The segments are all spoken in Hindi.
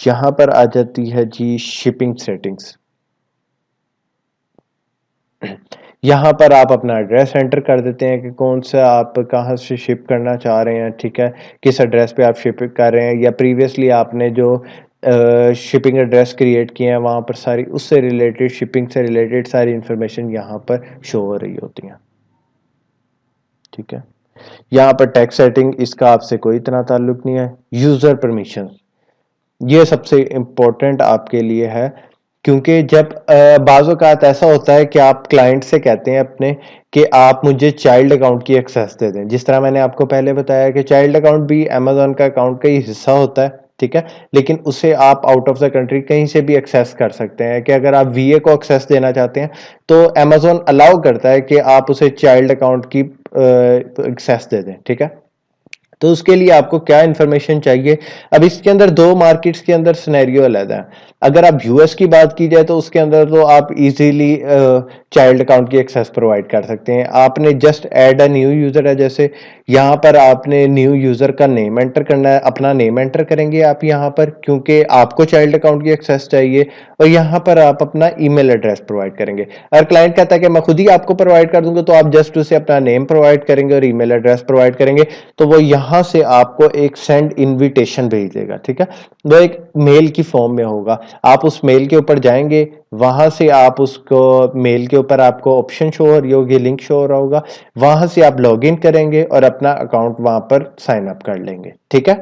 यहाँ पर आ जाती है जी शिपिंग सेटिंग्स। यहाँ पर आप अपना एड्रेस एंटर कर देते हैं कि कौन सा आप कहाँ से शिप करना चाह रहे हैं, ठीक है, किस एड्रेस पे आप शिप कर रहे हैं, या प्रीवियसली आपने जो शिपिंग एड्रेस क्रिएट किए हैं वहाँ पर सारी उससे रिलेटेड शिपिंग से रिलेटेड सारी इंफॉर्मेशन यहाँ पर शो हो रही होती हैं, ठीक है। यहाँ पर टैक्स सेटिंग, इसका आपसे कोई इतना ताल्लुक नहीं है। यूजर परमिशन, ये सबसे इम्पोर्टेंट आपके लिए है, क्योंकि जब बाज़ औक़ात ऐसा होता है कि आप क्लाइंट से कहते हैं अपने कि आप मुझे चाइल्ड अकाउंट की एक्सेस दे दें। जिस तरह मैंने आपको पहले बताया कि चाइल्ड अकाउंट भी अमेज़न का अकाउंट का ही हिस्सा होता है, ठीक है, लेकिन उसे आप आउट ऑफ द कंट्री कहीं से भी एक्सेस कर सकते हैं। कि अगर आप वीए को एक्सेस देना चाहते हैं तो अमेज़न अलाउ करता है कि आप उसे चाइल्ड अकाउंट की एक्सेस दे दें, ठीक है। तो उसके लिए आपको क्या इंफॉर्मेशन चाहिए? अब इसके अंदर दो मार्केट्स के अंदर सिनेरियो अलग है। अगर आप यूएस की बात की जाए तो उसके अंदर तो आप इजीली चाइल्ड अकाउंट की एक्सेस प्रोवाइड कर सकते हैं। आपने just add a new user है, जैसे यहाँ पर आपने न्यू यूजर का नेम एंटर करना है, अपना नेम एंटर करेंगे आप यहाँ पर, क्योंकि आपको चाइल्ड अकाउंट की एक्सेस चाहिए, और यहाँ पर आप अपना ईमेल एड्रेस प्रोवाइड करेंगे। अगर क्लाइंट कहता है कि मैं खुद ही आपको प्रोवाइड कर दूंगा, तो आप जस्ट उसे अपना नेम प्रोवाइड करेंगे और ईमेल एड्रेस प्रोवाइड करेंगे, तो वो यहाँ से आपको एक सेंड इनविटेशन भेज देगा, ठीक है। वो एक मेल की फॉर्म में होगा, आप उस मेल के ऊपर जाएंगे, वहां से आप उसको मेल के ऊपर आपको ऑप्शन शो हो रही होगी, लिंक शो हो रहा होगा, वहां से आप लॉग इन करेंगे और अपना अकाउंट वहां पर साइन अप कर लेंगे, ठीक है।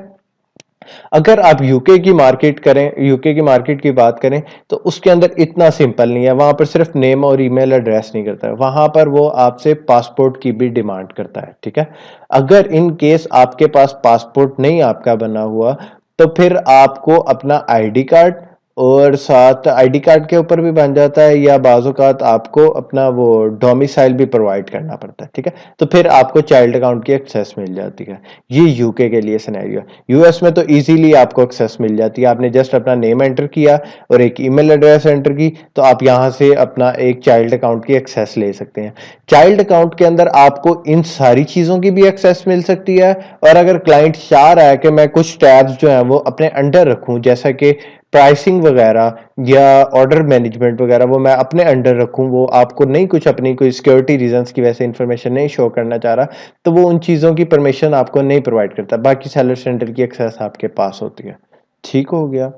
अगर आप यूके की मार्केट करें, यूके की मार्केट की बात करें, तो उसके अंदर इतना सिंपल नहीं है। वहां पर सिर्फ नेम और ईमेल एड्रेस नहीं करता है, वहां पर वो आपसे पासपोर्ट की भी डिमांड करता है, ठीक है। अगर इन केस आपके पास पासपोर्ट नहीं आपका बना हुआ, तो फिर आपको अपना आईडी कार्ड, और साथ आईडी कार्ड के ऊपर भी बन जाता है, या बाज़ औक़ात आपको अपना वो डोमिसाइल भी प्रोवाइड करना पड़ता है, ठीक है। तो फिर आपको चाइल्ड अकाउंट की एक्सेस मिल जाती है। ये यूके के लिए सिनेरियो है। यूएस में तो इजीली आपको एक्सेस मिल जाती है, आपने जस्ट अपना नेम एंटर किया और एक ईमेल एड्रेस एंटर की, तो आप यहां से अपना एक चाइल्ड अकाउंट की एक्सेस ले सकते हैं। चाइल्ड अकाउंट के अंदर आपको इन सारी चीजों की भी एक्सेस मिल सकती है, और अगर क्लाइंट चाह रहा है कि मैं कुछ टैब्स जो है वो अपने अंडर रखूं, जैसा कि प्राइसिंग वगैरह या ऑर्डर मैनेजमेंट वगैरह, वो मैं अपने अंडर रखूं, वो आपको नहीं कुछ अपनी कोई सिक्योरिटी रीजंस की वजह से इंफॉर्मेशन नहीं शो करना चाह रहा, तो वो उन चीज़ों की परमिशन आपको नहीं प्रोवाइड करता। बाकी सेलर सेंटर की एक्सेस आपके पास होती है। ठीक हो गया।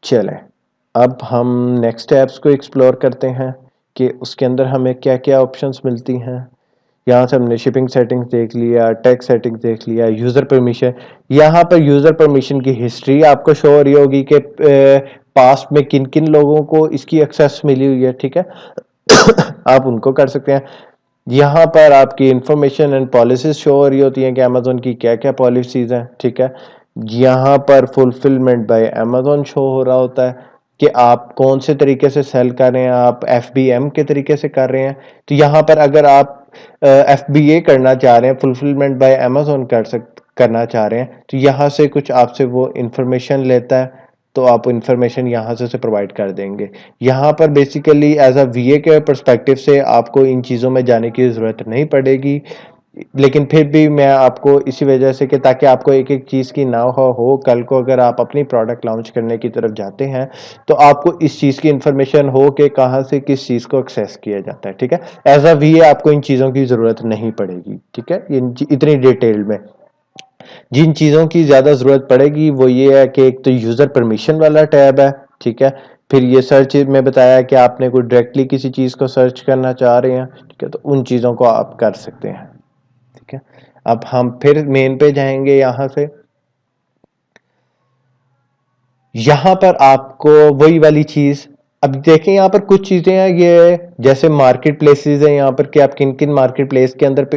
चलें, अब हम नेक्स्ट ऐप्स को एक्सप्लोर करते हैं कि उसके अंदर हमें क्या क्या ऑप्शंस मिलती हैं। यहाँ से हमने शिपिंग सेटिंग्स देख लिया, टैक्स सेटिंग्स देख लिया, यूज़र परमिशन। यहाँ पर यूज़र परमिशन की हिस्ट्री आपको शो हो रही होगी कि पास्ट में किन किन लोगों को इसकी एक्सेस मिली हुई है, ठीक है। आप उनको कर सकते हैं। यहाँ पर आपकी इंफॉर्मेशन एंड पॉलिसीज शो हो रही होती हैं कि अमेजोन की क्या क्या पॉलिसीज हैं, ठीक है। यहाँ पर फुलफिलमेंट बाय अमेजोन शो हो रहा होता है कि आप कौन से तरीके से सेल कर रहे हैं, आप एफबीएम के तरीके से कर रहे हैं। तो यहाँ पर अगर आप एफबीए करना चाह रहे हैं, फुलफिलमेंट बाय अमेजोन करना चाह रहे हैं, तो यहाँ से कुछ आपसे वो इंफॉर्मेशन लेता है, तो आप इंफॉर्मेशन यहाँ से प्रोवाइड कर देंगे। यहाँ पर बेसिकली एज अ वीए के पर्सपेक्टिव से आपको इन चीज़ों में जाने की ज़रूरत नहीं पड़ेगी, लेकिन फिर भी मैं आपको इसी वजह से कि ताकि आपको एक एक चीज़ की ना हो, कल को अगर आप अपनी प्रोडक्ट लॉन्च करने की तरफ जाते हैं तो आपको इस चीज़ की इंफॉर्मेशन हो कि कहाँ से किस चीज़ को एक्सेस किया जाता है, ठीक है। एज अ वीए आपको इन चीज़ों की ज़रूरत नहीं पड़ेगी, ठीक है, इतनी डिटेल में। जिन चीज़ों की ज़्यादा ज़रूरत पड़ेगी वो ये है कि एक तो यूज़र परमिशन वाला टैब है, ठीक है। फिर ये सर्च में बताया कि आपने कोई डायरेक्टली किसी चीज़ को सर्च करना चाह रहे हैं, ठीक है, तो उन चीज़ों को आप कर सकते हैं, ठीक है। अब हम फिर मेन पे जाएंगे। यहाँ पर आपको वही वाली चीज़, अब देखें यहाँ पर कुछ चीज़ें हैं, ये जैसे मार्केट प्लेसेस है यहाँ पर कि आप किन किन मार्केट प्लेस के अंदर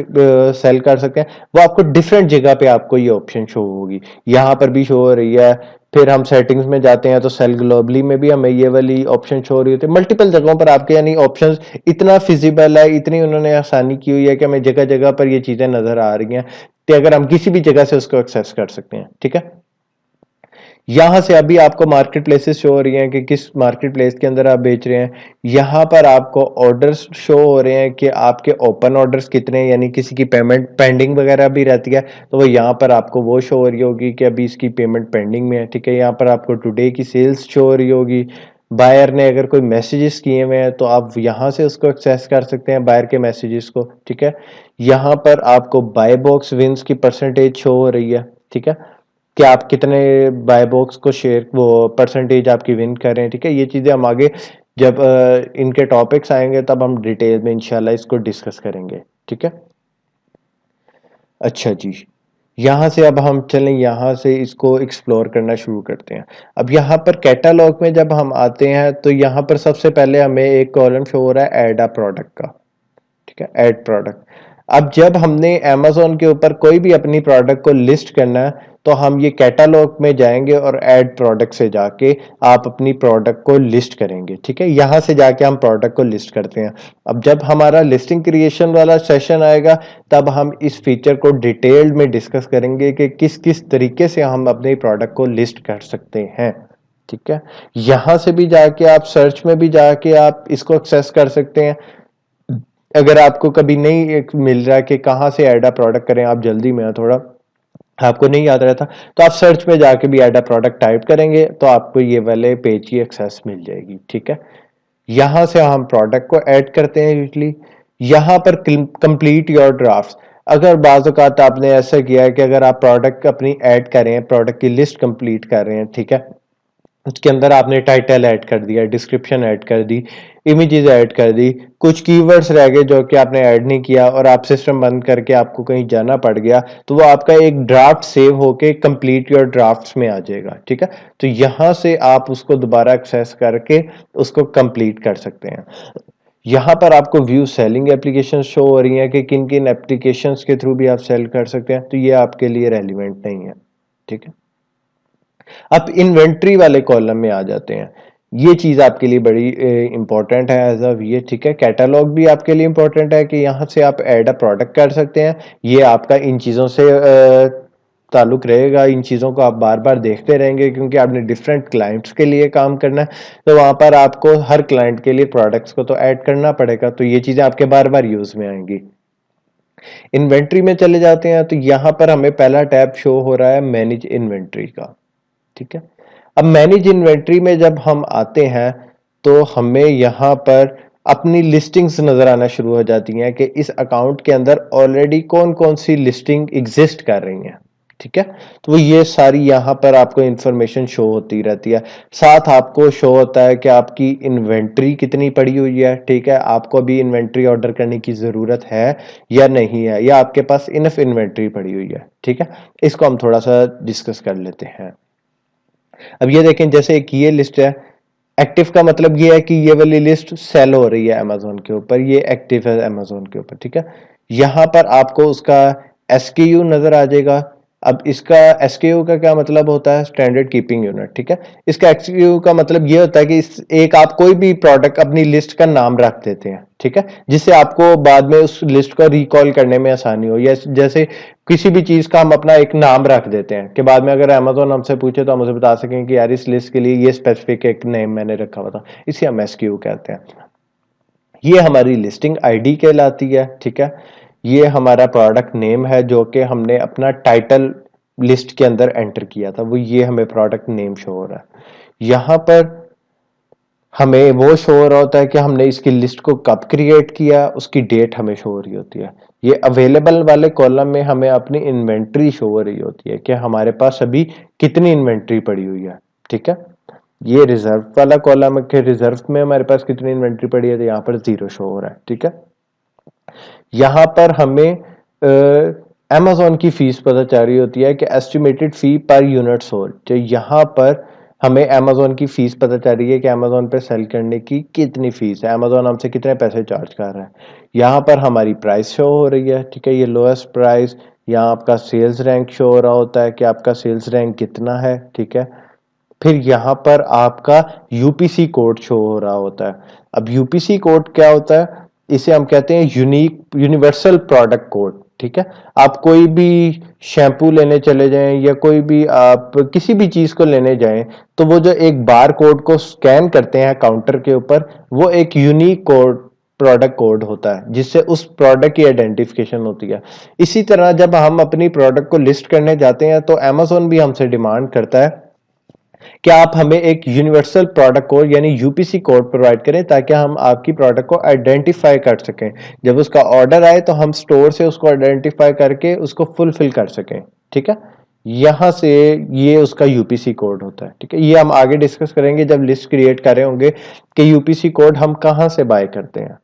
सेल कर सकते हैं, वो आपको डिफरेंट जगह पे आपको ये ऑप्शन शो होगी। यहाँ पर भी शो हो रही है। फिर हम सेटिंग्स में जाते हैं तो सेल ग्लोबली में भी हमें ये वाली ऑप्शन शो हो रही होती है। मल्टीपल जगहों पर आपके यानी ऑप्शंस इतना फिजिबल है, इतनी उन्होंने आसानी की हुई है कि हमें जगह जगह पर ये चीज़ें नज़र आ रही हैं कि अगर हम किसी भी जगह से उसको एक्सेस कर सकते हैं, ठीक है। यहाँ से अभी आपको मार्केट प्लेसेस शो हो रही हैं कि किस मार्केट प्लेस के अंदर आप बेच रहे हैं। यहाँ पर आपको ऑर्डर्स शो हो रहे हैं कि आपके ओपन ऑर्डर्स कितने हैं, यानी किसी की पेमेंट पेंडिंग वगैरह भी रहती है तो वो यहाँ पर आपको वो शो हो रही होगी कि अभी इसकी पेमेंट पेंडिंग में है, ठीक है। यहाँ पर आपको टुडे की सेल्स शो हो रही होगी। बायर ने अगर कोई मैसेजेस किए हुए हैं तो आप यहाँ से उसको एक्सेस कर सकते हैं, बायर के मैसेजेस को, ठीक है। यहाँ पर आपको बाय बॉक्स विंस की परसेंटेज शो हो रही है, ठीक है, कि आप कितने बाय बॉक्स को शेयर वो परसेंटेज आपकी विन कर रहे हैं, ठीक है। ये चीजें हम आगे जब इनके टॉपिक्स आएंगे तब हम डिटेल में इंशाल्लाह इसको डिस्कस करेंगे, ठीक है। अच्छा जी, यहाँ से अब हम चलें, यहाँ से इसको एक्सप्लोर करना शुरू करते हैं। अब यहाँ पर कैटालॉग में जब हम आते हैं तो यहाँ पर सबसे पहले हमें एक कॉलम शो हो रहा है ऐड अ प्रोडक्ट का, ठीक है, ऐड प्रोडक्ट। अब जब हमने अमेजोन के ऊपर कोई भी अपनी प्रोडक्ट को लिस्ट करना है तो हम ये कैटालॉग में जाएंगे और ऐड प्रोडक्ट से जाके आप अपनी प्रोडक्ट को लिस्ट करेंगे, ठीक है। यहां से जाके हम प्रोडक्ट को लिस्ट करते हैं। अब जब हमारा लिस्टिंग क्रिएशन वाला सेशन आएगा तब हम इस फीचर को डिटेल्ड में डिस्कस करेंगे कि किस किस तरीके से हम अपने प्रोडक्ट को लिस्ट कर सकते हैं, ठीक है। यहां से भी जाके आप सर्च में भी जाके आप इसको एक्सेस कर सकते हैं। अगर आपको कभी नहीं एक मिल रहा है कि कहाँ से एडा प्रोडक्ट करें, आप जल्दी में थोड़ा आपको नहीं याद रहता, तो आप सर्च में जाके भी एडा प्रोडक्ट टाइप करेंगे तो आपको ये वाले पेज की एक्सेस मिल जाएगी, ठीक है। यहां से हम प्रोडक्ट को ऐड करते हैं यूजली। यहां पर कंप्लीट योर ड्राफ्ट, अगर बाज़ औक़ात आपने ऐसा किया है कि अगर आप प्रोडक्ट अपनी ऐड कर रहे हैं, प्रोडक्ट की लिस्ट कंप्लीट कर रहे हैं, ठीक है, उसके अंदर आपने टाइटल ऐड कर दिया, डिस्क्रिप्शन ऐड कर दी, इमेजेस ऐड कर दी, कुछ कीवर्ड्स रह गए जो कि आपने ऐड नहीं किया और आप सिस्टम बंद करके आपको कहीं जाना पड़ गया तो वो आपका एक ड्राफ्ट सेव होके कंप्लीट योर ड्राफ्ट्स में आ जाएगा, ठीक है। तो यहां से आप उसको दोबारा एक्सेस करके उसको कंप्लीट कर सकते हैं। यहाँ पर आपको व्यू सेलिंग एप्लीकेशन शो हो रही हैं कि किन किन एप्लीकेशंस के थ्रू भी आप सेल कर सकते हैं, तो ये आपके लिए रेलिवेंट नहीं है, ठीक है। अब इन्वेंट्री वाले कॉलम में आ जाते हैं। ये चीज आपके लिए बड़ी इंपॉर्टेंट है एज अ ये, ठीक है। कैटलॉग भी आपके लिए इंपॉर्टेंट है कि यहाँ से आप ऐड अ प्रोडक्ट कर सकते हैं। ये आपका इन चीजों से ताल्लुक रहेगा, इन चीज़ों को आप बार बार देखते रहेंगे क्योंकि आपने डिफरेंट क्लाइंट्स के लिए काम करना है, तो वहाँ पर आपको हर क्लाइंट के लिए प्रोडक्ट्स को तो ऐड करना पड़ेगा, तो ये चीज़ें आपके बार बार यूज़ में आएंगी। इन्वेंट्री में चले जाते हैं तो यहाँ पर हमें पहला टैब शो हो रहा है मैनेज इन्वेंट्री का, ठीक है। अब मैनेज इन्वेंट्री में जब हम आते हैं तो हमें यहाँ पर अपनी लिस्टिंग्स नजर आना शुरू हो जाती हैं कि इस अकाउंट के अंदर ऑलरेडी कौन कौन सी लिस्टिंग एग्जिस्ट कर रही हैं, ठीक है। तो वो ये सारी यहाँ पर आपको इंफॉर्मेशन शो होती रहती है। साथ आपको शो होता है कि आपकी इन्वेंट्री कितनी पड़ी हुई है, ठीक है, आपको अभी इन्वेंट्री ऑर्डर करने की जरूरत है या नहीं है, या आपके पास इनफ इन्वेंट्री पड़ी हुई है, ठीक है। इसको हम थोड़ा सा डिस्कस कर लेते हैं। अब ये देखें, जैसे एक ये लिस्ट है, एक्टिव का मतलब ये है कि ये वाली लिस्ट सेल हो रही है अमेजोन के ऊपर, ये एक्टिव है अमेजोन के ऊपर, ठीक है। यहां पर आपको उसका एसकेयू नजर आ जाएगा। अब इसका एसकेयू का क्या मतलब होता है, स्टैंडर्ड कीपिंग यूनिट, ठीक है। इसका एसकेयू का मतलब ये होता है कि एक आप कोई भी प्रोडक्ट अपनी लिस्ट का नाम रख देते हैं, ठीक है, जिससे आपको बाद में उस लिस्ट को रिकॉल करने में आसानी हो। या जैसे किसी भी चीज का हम अपना एक नाम रख देते हैं कि बाद में अगर अमेजोन हमसे पूछे तो हम उसे बता सकें कि यार इस लिस्ट के लिए ये स्पेसिफिक एक नेम मैंने रखा हुआ था, इसे हम एसक्यू कहते हैं। ये हमारी लिस्टिंग आईडी कहलाती है, ठीक है। ये हमारा प्रोडक्ट नेम है जो कि हमने अपना टाइटल लिस्ट के अंदर एंटर किया था, वो ये हमें प्रोडक्ट नेम शो हो रहा है। यहां पर हमें वो शो हो रहा होता है कि हमने इसकी लिस्ट को कब क्रिएट किया, उसकी डेट हमें शो हो रही होती है। ये अवेलेबल वाले कॉलम में हमें अपनी इन्वेंट्री शो हो रही होती है कि हमारे पास अभी कितनी इन्वेंट्री पड़ी हुई है, ठीक है। ये रिजर्व वाला कॉलम है कि रिजर्व में हमारे पास कितनी इन्वेंट्री पड़ी है, तो यहाँ पर 0 शो हो रहा है, ठीक है। यहाँ पर हमें अमेजोन की फीस पता चल रही होती है कि एस्टिमेटेड फी पर यूनिट सोल्ड, तो यहाँ पर हमें अमेजोन की फीस पता चल रही है कि अमेजोन पे सेल करने की कितनी फीस है, अमेजोन हमसे कितने पैसे चार्ज कर रहा है। यहाँ पर हमारी प्राइस शो हो रही है, ठीक है, ये लोएस्ट प्राइस। यहाँ आपका सेल्स रैंक शो हो रहा होता है कि आपका सेल्स रैंक कितना है, ठीक है। फिर यहाँ पर आपका यूपीसी कोड शो हो रहा होता है। अब यूपीसी कोड क्या होता है, इसे हम कहते हैं यूनिक यूनिवर्सल प्रोडक्ट कोड, ठीक है। आप कोई भी शैम्पू लेने चले जाएं या कोई भी आप किसी भी चीज को लेने जाएं, तो वो जो एक बार कोड को स्कैन करते हैं काउंटर के ऊपर, वो एक यूनिक कोड, प्रोडक्ट कोड होता है जिससे उस प्रोडक्ट की आइडेंटिफिकेशन होती है। इसी तरह जब हम अपनी प्रोडक्ट को लिस्ट करने जाते हैं तो अमेजोन भी हमसे डिमांड करता है कि आप हमें एक यूनिवर्सल प्रोडक्ट कोड यानी यूपीसी कोड प्रोवाइड करें ताकि हम आपकी प्रोडक्ट को आइडेंटिफाई कर सकें। जब उसका ऑर्डर आए तो हम स्टोर से उसको आइडेंटिफाई करके उसको फुलफिल कर सकें। ठीक है, यहां से ये उसका यूपीसी कोड होता है। ठीक है, ये हम आगे डिस्कस करेंगे जब लिस्ट क्रिएट कर रहे होंगे कि यूपीसी कोड हम कहां से बाय करते हैं।